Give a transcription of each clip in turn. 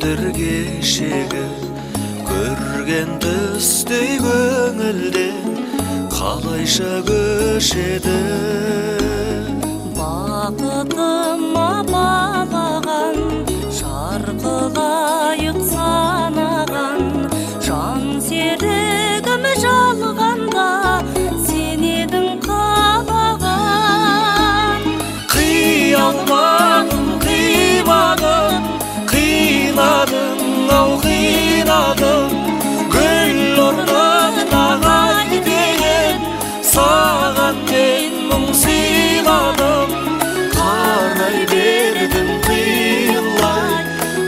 күндер кешегі көрген түстей көңілден қалайша көшеді. Бақытыма балаған шарқылайық санаған жан серігім жалғанда сен едің қалаған. Қиялмадым, қимадым, қинадың ау қинадың, гүл орнына ғай деген саған мен мұң сыйладым. Қарай бердім қиылай,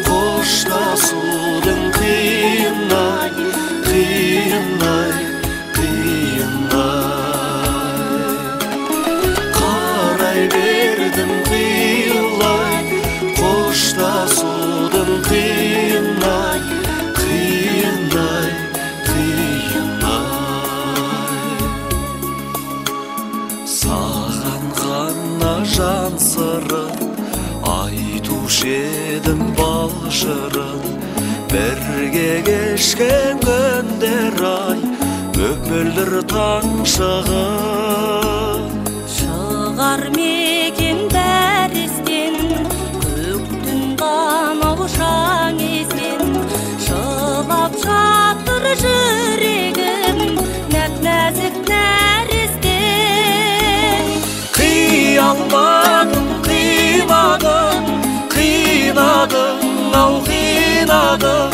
қоштасудың қиынай, қиынай, қиынай. Қарай бердім қиылай, қоштасудың қиынай, қиынай, қиынай. Саған ғана жан сырын айтушы едім бал жырын, бірге кешкен күндер ай мөп-мөлдір таң шығын. Шығар мекен бәрістен көктің қанау шаң езден, жылап жатыр жүрегім нәп-нәзік нәрестен. Қиялмадым, қимадым, қинадың ау қинадың,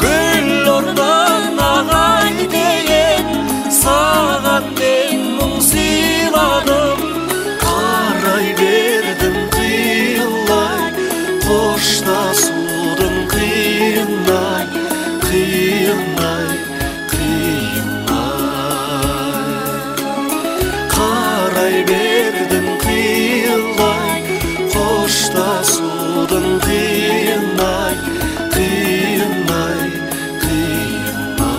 гүл орнына ғай деген саған мен мұң сыйладым. Қарай бердім қиылай, қоштасудың қиынай, қиынай, қиынай. Қарай бердім қиылай, қоштасудың қиынай, қиынай, қиынай.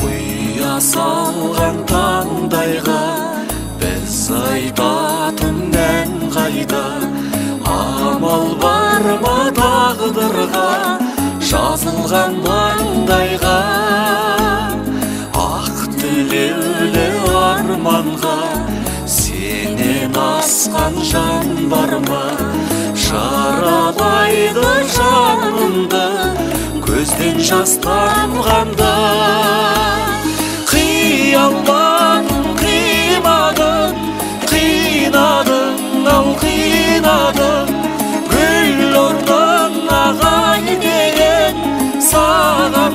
Ұя салған таңдайға біз айтатын ән қайда, амал бар ма тағдырға жазылған маңдайға. Ақ тілеулі арманға сенен асқан жан бар ма, жаралайды жанымды көзден жас тамғанда. Қиялмадым, қимадым, қинадың ау қинадың, гүл орнына ғай деген саған